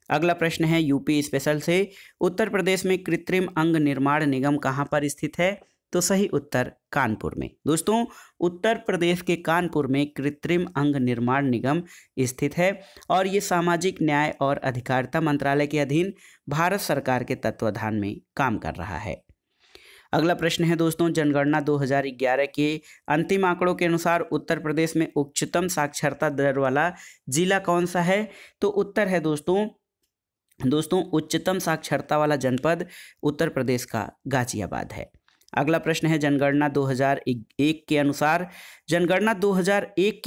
अगला प्रश्न है यूपी स्पेशल से, उत्तर प्रदेश में कृत्रिम अंग निर्माण निगम कहाँ पर स्थित है? तो सही उत्तर कानपुर में। दोस्तों उत्तर प्रदेश के कानपुर में कृत्रिम अंग निर्माण निगम स्थित है और ये सामाजिक न्याय और अधिकारिता मंत्रालय के अधीन भारत सरकार के तत्वाधान में काम कर रहा है। अगला प्रश्न है दोस्तों, जनगणना 2011 के अंतिम आंकड़ों के अनुसार उत्तर प्रदेश में उच्चतम साक्षरता दर वाला जिला कौन सा है? तो उत्तर है दोस्तों उच्चतम साक्षरता वाला जनपद उत्तर प्रदेश का गाजियाबाद है। अगला प्रश्न है जनगणना 2001 के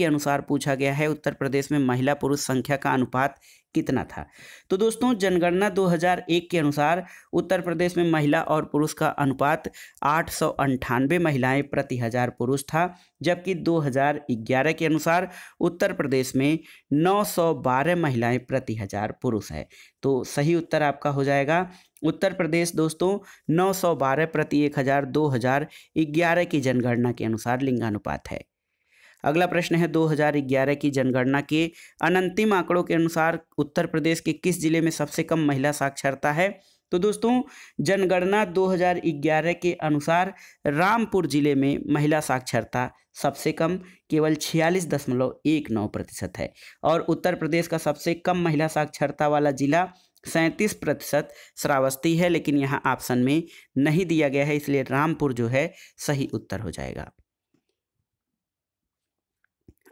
अनुसार पूछा गया है उत्तर प्रदेश में महिला पुरुष संख्या का अनुपात कितना था? तो दोस्तों जनगणना 2001 के अनुसार उत्तर प्रदेश में महिला और पुरुष का अनुपात 898 महिलाएं प्रति हजार पुरुष था, जबकि 2011 के अनुसार उत्तर प्रदेश में 912 महिलाएं प्रति हजार पुरुष है। तो सही उत्तर आपका हो जाएगा उत्तर प्रदेश दोस्तों 912 प्रति 1000 2011 की जनगणना के अनुसार लिंगानुपात है। अगला प्रश्न है 2011 की जनगणना के अंतिम आंकड़ों के अनुसार उत्तर प्रदेश के किस जिले में सबसे कम महिला साक्षरता है? तो दोस्तों जनगणना 2011 के अनुसार रामपुर जिले में महिला साक्षरता सबसे कम केवल 46.19% है और उत्तर प्रदेश का सबसे कम महिला साक्षरता वाला जिला 37% श्रावस्ती है, लेकिन यहाँ ऑप्शन में नहीं दिया गया है, इसलिए रामपुर जो है सही उत्तर हो जाएगा।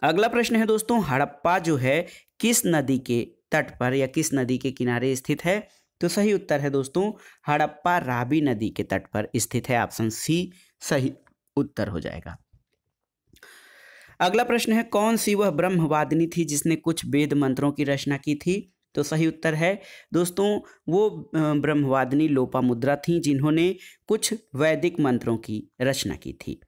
अगला प्रश्न है दोस्तों, हड़प्पा जो है किस नदी के तट पर या किस नदी के किनारे स्थित है? तो सही उत्तर है दोस्तों हड़प्पा रावी नदी के तट पर स्थित है, ऑप्शन सी सही उत्तर हो जाएगा। अगला प्रश्न है कौन सी वह ब्रह्मवादिनी थी जिसने कुछ वेद मंत्रों की रचना की थी? तो सही उत्तर है दोस्तों वो ब्रह्मवादिनी लोपामुद्रा थी जिन्होंने कुछ वैदिक मंत्रों की रचना की थी।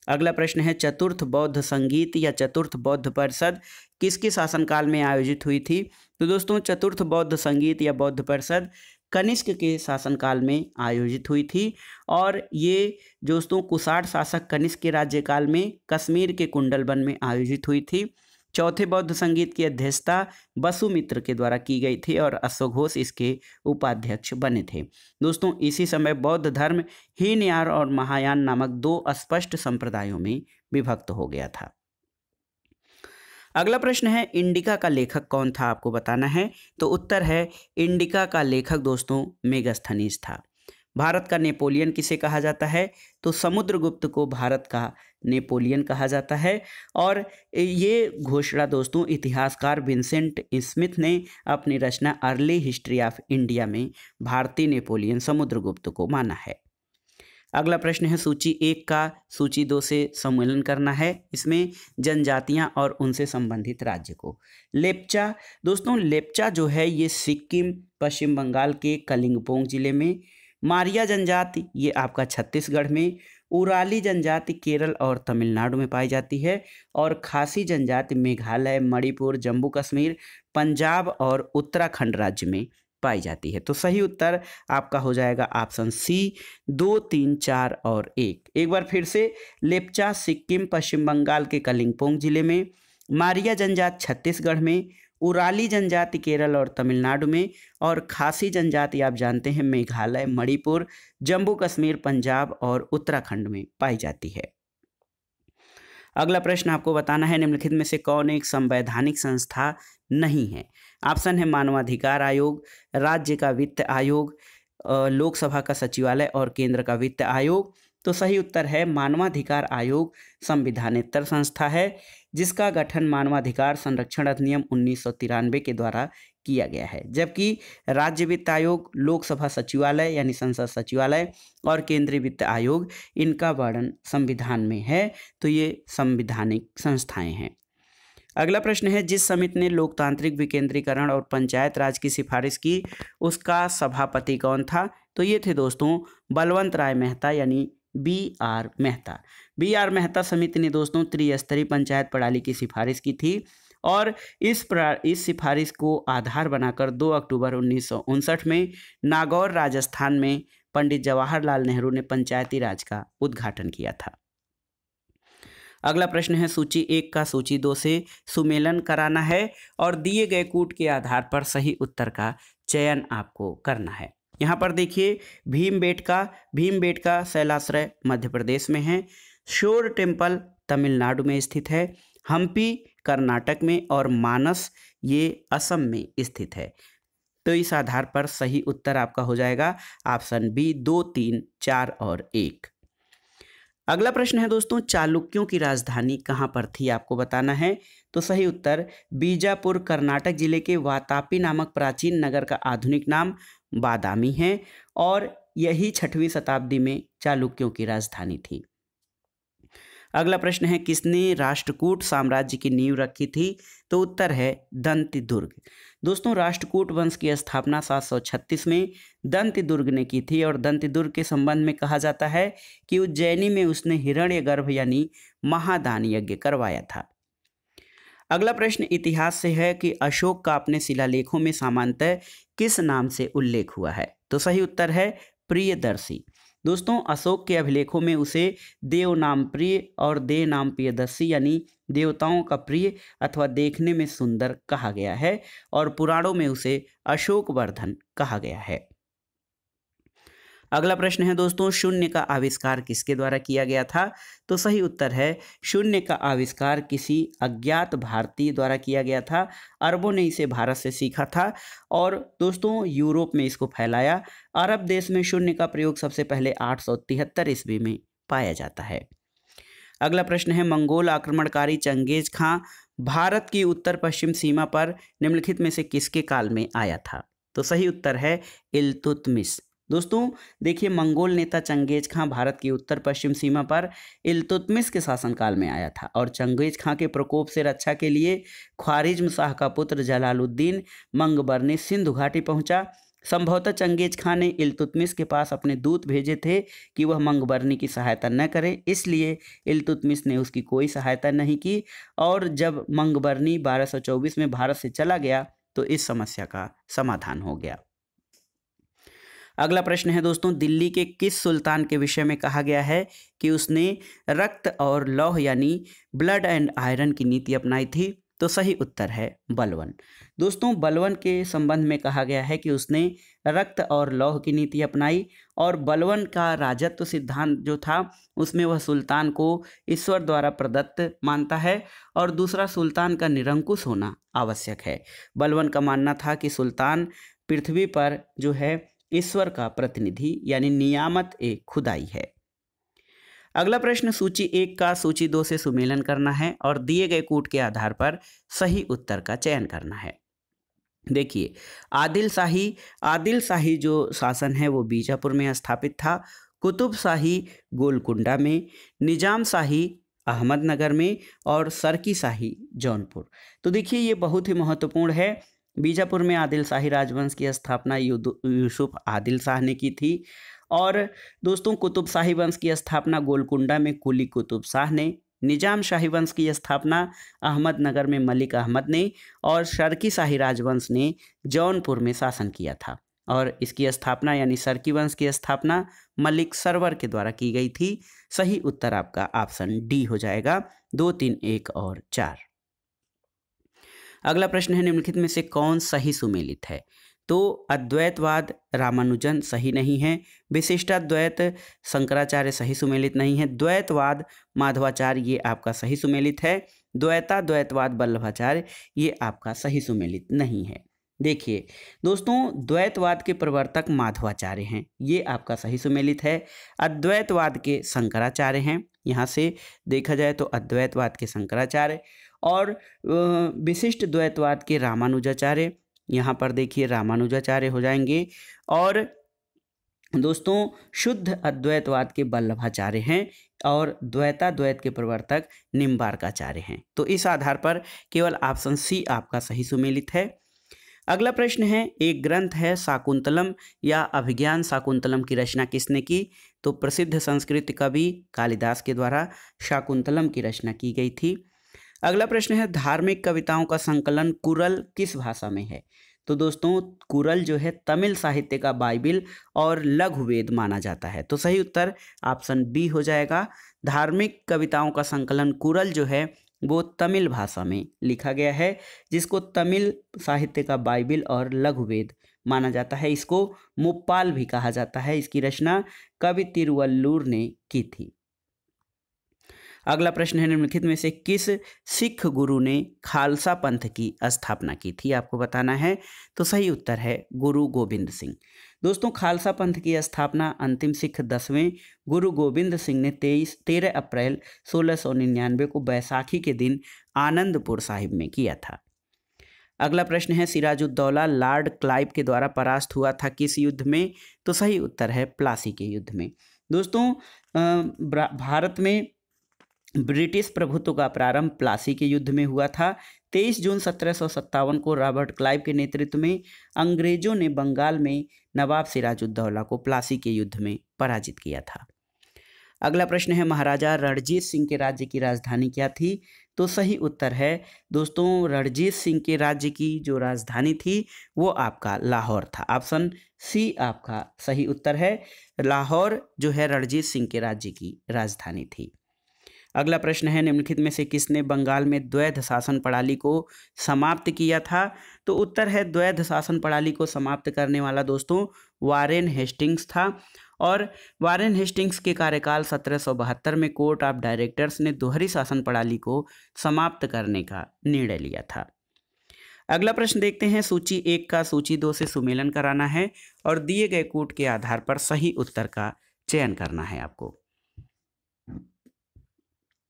अगला प्रश्न है चतुर्थ बौद्ध संगीत या चतुर्थ बौद्ध परिषद किसके शासनकाल में आयोजित हुई थी? तो दोस्तों चतुर्थ बौद्ध संगीत या बौद्ध परिषद कनिष्क के शासनकाल में आयोजित हुई थी और ये दोस्तों कुषाण शासक कनिष्क के राज्यकाल में कश्मीर के कुंडलवन में आयोजित हुई थी। चौथे बौद्ध संगीत की अध्यक्षता वसुमित्र के द्वारा की गई थी और अश्वघोष इसके उपाध्यक्ष बने थे। दोस्तों इसी समय बौद्ध धर्म हीनयान और महायान नामक दो स्पष्ट संप्रदायों में विभक्त हो गया था। अगला प्रश्न है इंडिका का लेखक कौन था? आपको बताना है। तो उत्तर है इंडिका का लेखक दोस्तों मेगास्थनीज था। भारत का नेपोलियन किसे कहा जाता है? तो समुद्रगुप्त को भारत का नेपोलियन कहा जाता है और ये घोषणा दोस्तों इतिहासकार विंसेंट स्मिथ ने अपनी रचना अर्ली हिस्ट्री ऑफ इंडिया में भारतीय नेपोलियन समुद्रगुप्त को माना है। अगला प्रश्न है सूची 1 का सूची 2 से सम्मेलन करना है। इसमें जनजातियां और उनसे संबंधित राज्य को लेप्चा दोस्तों लेप्चा जो है ये सिक्किम पश्चिम बंगाल के कलिंगपोंग जिले में, मारिया जनजाति ये आपका छत्तीसगढ़ में, उराली जनजाति केरल और तमिलनाडु में पाई जाती है और खासी जनजाति मेघालय मणिपुर जम्मू कश्मीर पंजाब और उत्तराखंड राज्य में पाई जाती है। तो सही उत्तर आपका हो जाएगा ऑप्शन सी 2, 3, 4 और 1। एक बार फिर से लेप्चा सिक्किम पश्चिम बंगाल के कलिंगपोंग जिले में, मारिया जनजाति छत्तीसगढ़ में, उराली जनजाति केरल और तमिलनाडु में, और खासी जनजाति आप जानते हैं मेघालय, मणिपुर, जम्मू कश्मीर, पंजाब और उत्तराखंड में पाई जाती है। अगला प्रश्न आपको बताना है निम्नलिखित में से कौन एक संवैधानिक संस्था नहीं है। ऑप्शन है मानवाधिकार आयोग, राज्य का वित्त आयोग, लोकसभा का सचिवालय और केंद्र का वित्त आयोग। तो सही उत्तर है मानवाधिकार आयोग संविधानेतर संस्था है, जिसका गठन मानवाधिकार संरक्षण अधिनियम 1993 के द्वारा किया गया है। जबकि राज्य वित्त आयोग, लोकसभा सचिवालय यानी संसद सचिवालय और केंद्रीय वित्त आयोग, इनका वर्णन संविधान में है। तो ये संवैधानिक संस्थाएं हैं। अगला प्रश्न है जिस समिति ने लोकतांत्रिक विकेंद्रीकरण और पंचायत राज की सिफारिश की, उसका सभापति कौन था। तो ये थे दोस्तों बलवंत राय मेहता यानी BR मेहता। BR मेहता समिति ने दोस्तों त्रिस्तरीय पंचायत प्रणाली की सिफारिश की थी और इस सिफारिश को आधार बनाकर 2 अक्टूबर 1959 में नागौर राजस्थान में पंडित जवाहरलाल नेहरू ने पंचायती राज का उद्घाटन किया था। अगला प्रश्न है सूची 1 का सूची 2 से सुमेलन कराना है और दिए गए कूट के आधार पर सही उत्तर का चयन आपको करना है। यहाँ पर देखिए भीमबेटका शैलाश्रय मध्य प्रदेश में है, शोर टेम्पल तमिलनाडु में स्थित है, हम्पी कर्नाटक में और मानस ये असम में स्थित है। तो इस आधार पर सही उत्तर आपका हो जाएगा ऑप्शन बी 2, 3, 4 और 1। अगला प्रश्न है दोस्तों चालुक्यों की राजधानी कहाँ पर थी, आपको बताना है। तो सही उत्तर बीजापुर कर्नाटक जिले के वातापी नामक प्राचीन नगर का आधुनिक नाम बादामी है और यही 6वीं शताब्दी में चालुक्यों की राजधानी थी। अगला प्रश्न है किसने राष्ट्रकूट साम्राज्य की नींव रखी थी। तो उत्तर है दंतिदुर्ग। दोस्तों राष्ट्रकूट वंश की स्थापना 736 में दंतिदुर्ग ने की थी और दंतिदुर्ग के संबंध में कहा जाता है कि उज्जैनी में उसने हिरण्यगर्भ यानी महादान यज्ञ करवाया था। अगला प्रश्न इतिहास से है कि अशोक का अपने शिलालेखों में सामान्यतः किस नाम से उल्लेख हुआ है। तो सही उत्तर है प्रियदर्शी। दोस्तों अशोक के अभिलेखों में उसे देव नाम प्रिय और देव नाम प्रियदर्शी यानी देवताओं का प्रिय अथवा देखने में सुंदर कहा गया है और पुराणों में उसे अशोक वर्धन कहा गया है। अगला प्रश्न है दोस्तों शून्य का आविष्कार किसके द्वारा किया गया था। तो सही उत्तर है शून्य का आविष्कार किसी अज्ञात भारतीय द्वारा किया गया था। अरबों ने इसे भारत से सीखा था और दोस्तों यूरोप में इसको फैलाया। अरब देश में शून्य का प्रयोग सबसे पहले 873 ईस्वी में पाया जाता है। अगला प्रश्न है मंगोल आक्रमणकारी चंगेज खां भारत की उत्तर पश्चिम सीमा पर निम्नलिखित में से किसके काल में आया था। तो सही उत्तर है इल्तुतमिश। दोस्तों देखिए मंगोल नेता चंगेज खां भारत की उत्तर पश्चिम सीमा पर इल्तुतमिश के शासनकाल में आया था और चंगेज खां के प्रकोप से रक्षा के लिए ख्वारिज्म शाह का पुत्र जलालुद्दीन मंगबरनी सिंधु घाटी पहुंचा। संभवतः चंगेज खां ने इल्तुतमिश के पास अपने दूत भेजे थे कि वह मंगबरनी की सहायता न करे, इसलिए इल्तुतमिश ने उसकी कोई सहायता नहीं की और जब मंगबरनी 1224 में भारत से चला गया तो इस समस्या का समाधान हो गया। अगला प्रश्न है दोस्तों दिल्ली के किस सुल्तान के विषय में कहा गया है कि उसने रक्त और लौह यानी ब्लड एंड आयरन की नीति अपनाई थी। तो सही उत्तर है बलवन। दोस्तों बलवन के संबंध में कहा गया है कि उसने रक्त और लौह की नीति अपनाई और बलवन का राजत्व सिद्धांत जो था उसमें वह सुल्तान को ईश्वर द्वारा प्रदत्त मानता है और दूसरा सुल्तान का निरंकुश होना आवश्यक है। बलवन का मानना था कि सुल्तान पृथ्वी पर जो है ईश्वर का प्रतिनिधि यानी नियामत एक खुदाई है। अगला प्रश्न सूची 1 का सूची 2 से सुमेलन करना है और दिए गए कूट के आधार पर सही उत्तर का चयन करना है। देखिए आदिल शाही जो शासन है वो बीजापुर में स्थापित था, कुतुब शाही गोलकुंडा में, निजाम शाही अहमदनगर में और सरकी शाही जौनपुर। तो देखिए ये बहुत ही महत्वपूर्ण है। बीजापुर में आदिल शाही राजवंश की स्थापना यूसुफ आदिल शाह ने की थी और दोस्तों कुतुब शाही वंश की स्थापना गोलकुंडा में कुली कुतुब शाह ने, निजाम शाही वंश की स्थापना अहमदनगर में मलिक अहमद ने और सरकी शाही राजवंश ने जौनपुर में शासन किया था और इसकी स्थापना यानी सरकी वंश की स्थापना मलिक सरवर के द्वारा की गई थी। सही उत्तर आपका ऑप्शन डी हो जाएगा 2, 3, 1 और 4। अगला प्रश्न है निम्नलिखित में से कौन सही सुमेलित है? तो अद्वैतवाद रामानुजन सही नहीं है, विशिष्टाद्वैत शंकराचार्य सही सुमेलित नहीं है, द्वैतवाद माधवाचार्य ये आपका सही सुमेलित है, द्वैताद्वैतवाद वल्लभाचार्य ये आपका सही सुमेलित नहीं है। देखिए दोस्तों, द्वैतवाद के प्रवर्तक माधवाचार्य हैं, ये आपका सही सुमेलित है। अद्वैतवाद के शंकराचार्य हैं, यहाँ से देखा जाए तो अद्वैतवाद के शंकराचार्य, और विशिष्ट द्वैतवाद के रामानुजाचार्य, यहाँ पर देखिए रामानुजाचार्य हो जाएंगे। और दोस्तों शुद्ध अद्वैतवाद के वल्लभाचार्य हैं और द्वैताद्वैत के प्रवर्तक निम्बार्काचार्य हैं। तो इस आधार पर केवल ऑप्शन सी आपका सही सुमेलित है। अगला प्रश्न है, एक ग्रंथ है शाकुंतलम या अभिज्ञान शाकुंतलम की रचना किसने की? तो प्रसिद्ध संस्कृत कवि कालिदास के द्वारा शाकुंतलम की रचना की गई थी। अगला प्रश्न है, धार्मिक कविताओं का संकलन कुरल किस भाषा में है? तो दोस्तों कुरल जो है तमिल साहित्य का बाइबिल और लघुवेद माना जाता है। तो सही उत्तर ऑप्शन बी हो जाएगा। धार्मिक कविताओं का संकलन कुरल जो है वो तमिल भाषा में लिखा गया है, जिसको तमिल साहित्य का बाइबिल और लघुवेद माना जाता है। इसको मुप्पाल भी कहा जाता है। इसकी रचना कवि तिरुवल्लुर ने की थी। अगला प्रश्न है, निम्नलिखित में से किस सिख गुरु ने खालसा पंथ की स्थापना की थी? आपको बताना है। तो सही उत्तर है गुरु गोबिंद सिंह। दोस्तों खालसा पंथ की स्थापना अंतिम सिख 10वें गुरु गोबिंद सिंह ने 13 अप्रैल 1699 को बैसाखी के दिन आनंदपुर साहिब में किया था। अगला प्रश्न है, सिराजुद्दौला लॉर्ड क्लाइव के द्वारा परास्त हुआ था किस युद्ध में? तो सही उत्तर है प्लासी के युद्ध में। दोस्तों भारत में ब्रिटिश प्रभुत्व का प्रारंभ प्लासी के युद्ध में हुआ था। 23 जून 1757 को रॉबर्ट क्लाइव के नेतृत्व में अंग्रेजों ने बंगाल में नवाब सिराजुद्दौला को प्लासी के युद्ध में पराजित किया था। अगला प्रश्न है, महाराजा रणजीत सिंह के राज्य की राजधानी क्या थी? तो सही उत्तर है दोस्तों रणजीत सिंह के राज्य की जो राजधानी थी वो आपका लाहौर था। ऑप्शन सी आपका सही उत्तर है। लाहौर जो है रणजीत सिंह के राज्य की राजधानी थी। अगला प्रश्न है, निम्नलिखित में से किसने बंगाल में द्वैध शासन प्रणाली को समाप्त किया था? तो उत्तर है द्वैध शासन प्रणाली को समाप्त करने वाला दोस्तों वारेन हेस्टिंग्स था। और वारेन हेस्टिंग्स के कार्यकाल 1772 में कोर्ट ऑफ डायरेक्टर्स ने दोहरी शासन प्रणाली को समाप्त करने का निर्णय लिया था। अगला प्रश्न देखते हैं, सूची 1 का सूची 2 से सुमेलन कराना है और दिए गए कोड के आधार पर सही उत्तर का चयन करना है आपको।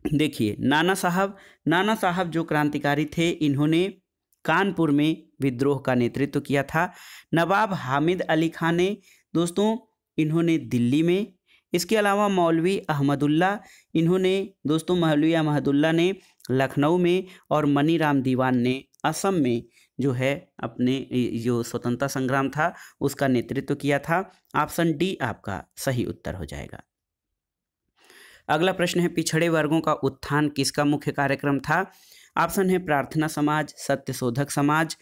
देखिए नाना साहब जो क्रांतिकारी थे, इन्होंने कानपुर में विद्रोह का नेतृत्व किया था। नवाब हामिद अली खान ने दोस्तों इन्होंने दिल्ली में, इसके अलावा मौलवी अहमदुल्ला, इन्होंने दोस्तों मौलवी अहमदुल्ला ने लखनऊ में, और मनीराम दीवान ने असम में जो है अपने जो स्वतंत्रता संग्राम था उसका नेतृत्व किया था। ऑप्शन डी आपका सही उत्तर हो जाएगा। अगला प्रश्न है, पिछड़े वर्गों का उत्थान किसका मुख्य कार्यक्रम था? ऑप्शन है प्रार्थना समाज, सत्यशोधक समाज,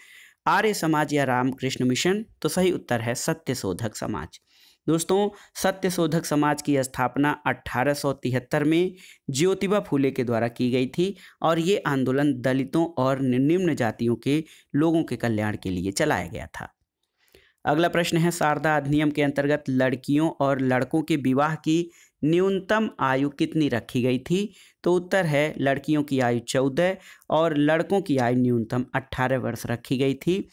आर्य समाज या रामकृष्ण मिशन। तो सही उत्तर है सत्यशोधक समाज। दोस्तों सत्यशोधक समाज की स्थापना 1873 में ज्योतिबा फूले के द्वारा की गई थी और ये आंदोलन दलितों और निम्न जातियों के लोगों के कल्याण के लिए चलाया गया था। अगला प्रश्न है, शारदा अधिनियम के अंतर्गत लड़कियों और लड़कों के विवाह की न्यूनतम आयु कितनी रखी गई थी? तो उत्तर है लड़कियों की आयु 14 और लड़कों की आयु न्यूनतम 18 वर्ष रखी गई थी।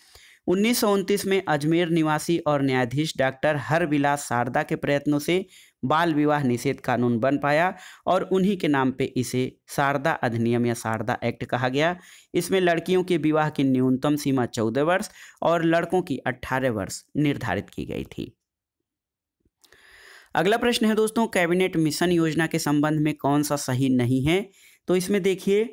1929 में अजमेर निवासी और न्यायाधीश डॉक्टर हरविलास शारदा के प्रयत्नों से बाल विवाह निषेध कानून बन पाया और उन्हीं के नाम पे इसे शारदा अधिनियम या शारदा एक्ट कहा गया। इसमें लड़कियों के विवाह की न्यूनतम सीमा 14 वर्ष और लड़कों की 18 वर्ष निर्धारित की गई थी। अगला प्रश्न है दोस्तों, कैबिनेट मिशन योजना के संबंध में कौन सा सही नहीं है? तो इसमें देखिए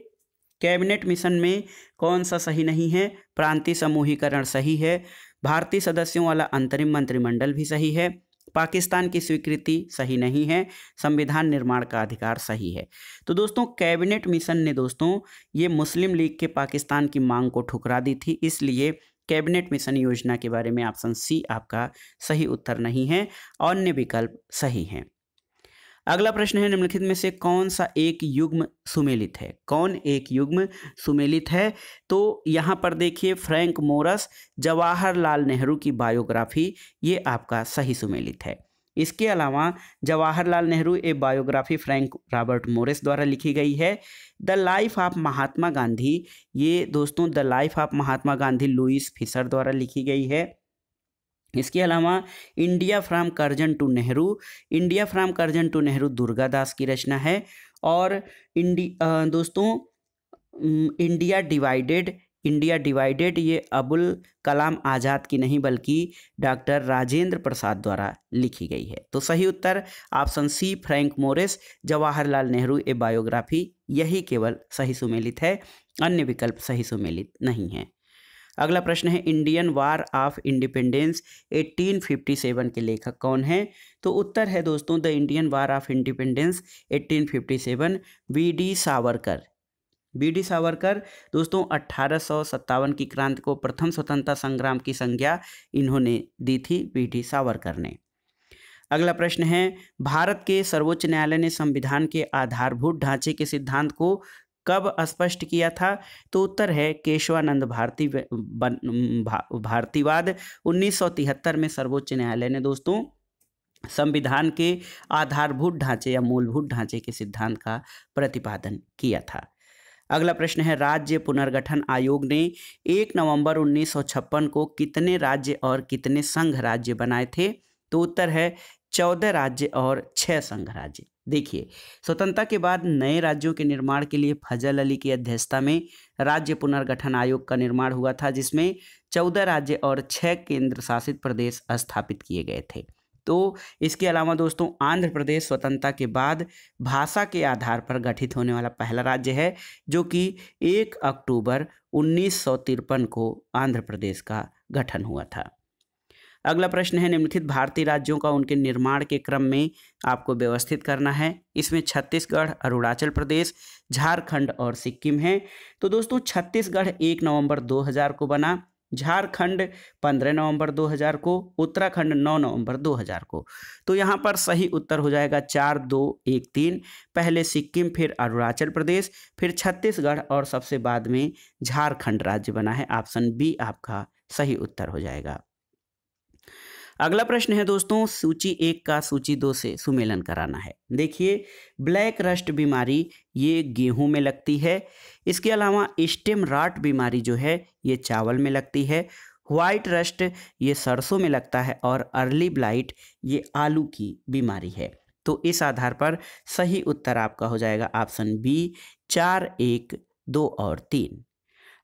कैबिनेट मिशन में कौन सा सही नहीं है? प्रांतीय समूहीकरण सही है, भारतीय सदस्यों वाला अंतरिम मंत्रिमंडल भी सही है, पाकिस्तान की स्वीकृति सही नहीं है, संविधान निर्माण का अधिकार सही है। तो दोस्तों कैबिनेट मिशन ने दोस्तों ये मुस्लिम लीग के पाकिस्तान की मांग को ठुकरा दी थी, इसलिए कैबिनेट मिशन योजना के बारे में ऑप्शन सी आपका सही उत्तर नहीं है, अन्य विकल्प सही हैं। अगला प्रश्न है, निम्नलिखित में से कौन सा एक युग्म सुमेलित है? कौन एक युग्म सुमेलित है? तो यहाँ पर देखिए, फ्रैंक मोरस जवाहरलाल नेहरू की बायोग्राफी, ये आपका सही सुमेलित है। इसके अलावा Jawaharlal Nehru a biography Frank Robert Morris द्वारा लिखी गई है। The life of Mahatma Gandhi, ये दोस्तों the life of Mahatma Gandhi Louis Fischer द्वारा लिखी गई है। इसके अलावा India from Curzon to Nehru, India from Curzon to Nehru Durgadas की रचना है। और दोस्तों इंडिया डिवाइडेड, इंडिया डिवाइडेड ये अबुल कलाम आज़ाद की नहीं बल्कि डॉक्टर राजेंद्र प्रसाद द्वारा लिखी गई है। तो सही उत्तर option C Frank Morris Jawaharlal Nehru a biography, यही केवल सही सुमेलित है, अन्य विकल्प सही सुमेलित नहीं है। अगला प्रश्न है, इंडियन वार ऑफ इंडिपेंडेंस 1857 के लेखक कौन हैं? तो उत्तर है दोस्तों the Indian war of independence 1857 VD. Savarkar. VD. Savarkar दोस्तों 1857 की क्रांति को प्रथम स्वतंत्रता संग्राम की संज्ञा इन्होंने दी थी, वी.डी. सावरकर ने। अगला प्रश्न है, भारत के सर्वोच्च न्यायालय ने संविधान के आधारभूत ढांचे के सिद्धांत को कब स्पष्ट किया था? तो उत्तर है केशवानंद भारतीवाद 1973 में सर्वोच्च न्यायालय ने दोस्तों संविधान के आधारभूत ढांचे या मूलभूत ढांचे के सिद्धांत का प्रतिपादन किया था। अगला प्रश्न है, राज्य पुनर्गठन आयोग ने 1 नवंबर 1956 को कितने राज्य और कितने संघ राज्य बनाए थे? तो उत्तर है 14 राज्य और 6 संघ राज्य। देखिए, स्वतंत्रता के बाद नए राज्यों के निर्माण के लिए फजल अली की अध्यक्षता में राज्य पुनर्गठन आयोग का निर्माण हुआ था, जिसमें 14 राज्य और 6 केंद्र शासित प्रदेश स्थापित किए गए थे। तो इसके अलावा दोस्तों आंध्र प्रदेश स्वतंत्रता के बाद भाषा के आधार पर गठित होने वाला पहला राज्य है, जो कि 1 अक्टूबर 1953 को आंध्र प्रदेश का गठन हुआ था। अगला प्रश्न है, निम्नलिखित भारतीय राज्यों का उनके निर्माण के क्रम में आपको व्यवस्थित करना है। इसमें छत्तीसगढ़, अरुणाचल प्रदेश, झारखंड और सिक्किम है। तो दोस्तों छत्तीसगढ़ 1 नवंबर 2000 को बना, झारखंड 15 नवंबर 2000 को, उत्तराखंड 9 नवंबर 2000 को। तो यहाँ पर सही उत्तर हो जाएगा 4, 2, 1, 3। पहले सिक्किम, फिर अरुणाचल प्रदेश, फिर छत्तीसगढ़ और सबसे बाद में झारखंड राज्य बना है। ऑप्शन बी आपका सही उत्तर हो जाएगा। अगला प्रश्न है दोस्तों, सूची 1 का सूची 2 से सुमेलन कराना है। देखिए, ब्लैक रस्ट बीमारी ये गेहूं में लगती है। इसके अलावा स्टेम राट बीमारी जो है ये चावल में लगती है। व्हाइट रस्ट ये सरसों में लगता है और अर्ली ब्लाइट ये आलू की बीमारी है। तो इस आधार पर सही उत्तर आपका हो जाएगा ऑप्शन बी 4, 1, 2 और 3।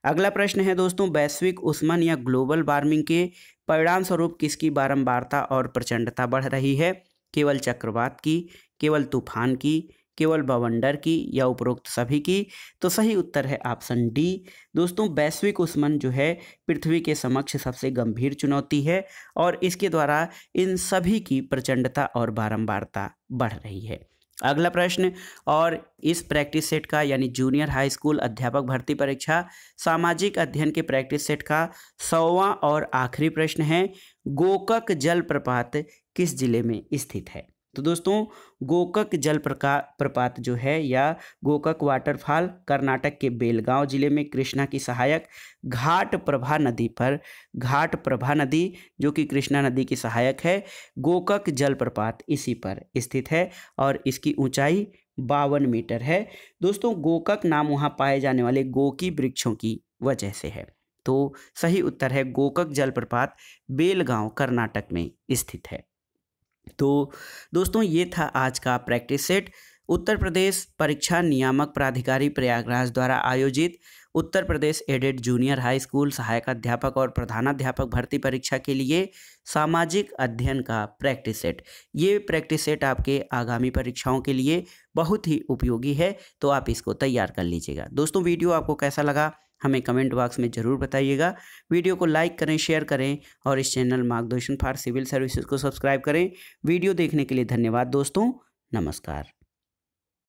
अगला प्रश्न है दोस्तों, वैश्विक ऊष्मन या ग्लोबल वार्मिंग के परिणाम स्वरूप किसकी बारंबारता और प्रचंडता बढ़ रही है? केवल चक्रवात की, केवल तूफान की, केवल बवंडर की या उपरोक्त सभी की? तो सही उत्तर है ऑप्शन डी। दोस्तों वैश्विक ऊष्मन जो है पृथ्वी के समक्ष सबसे गंभीर चुनौती है और इसके द्वारा इन सभी की प्रचंडता और बारंबारता बढ़ रही है। अगला प्रश्न, और इस प्रैक्टिस सेट का यानी जूनियर हाई स्कूल अध्यापक भर्ती परीक्षा सामाजिक अध्ययन के प्रैक्टिस सेट का 100वां और आखिरी प्रश्न है, गोकक जलप्रपात किस जिले में स्थित है? तो दोस्तों गोकक जलप्रपात जो है या गोकक वाटरफॉल कर्नाटक के बेलगांव जिले में कृष्णा की सहायक घाटप्रभा नदी जो कि कृष्णा नदी की सहायक है, गोकक जलप्रपात इसी पर स्थित है और इसकी ऊंचाई 52 मीटर है। दोस्तों गोकक नाम वहाँ पाए जाने वाले गोकी वृक्षों की वजह से है। तो सही उत्तर है गोकक जलप्रपात बेलगांव कर्नाटक में स्थित है। तो दोस्तों ये था आज का प्रैक्टिस सेट। उत्तर प्रदेश परीक्षा नियामक प्राधिकारी प्रयागराज द्वारा आयोजित Uttar Pradesh added junior high school सहायक अध्यापक और प्रधानाध्यापक भर्ती परीक्षा के लिए सामाजिक अध्ययन का प्रैक्टिस सेट। ये प्रैक्टिस सेट आपके आगामी परीक्षाओं के लिए बहुत ही उपयोगी है, तो आप इसको तैयार कर लीजिएगा। दोस्तों वीडियो आपको कैसा लगा हमें कमेंट बॉक्स में ज़रूर बताइएगा। वीडियो को लाइक करें, शेयर करें और इस चैनल मार्गदर्शन फॉर सिविल सर्विसेज को सब्सक्राइब करें। वीडियो देखने के लिए धन्यवाद दोस्तों, नमस्कार।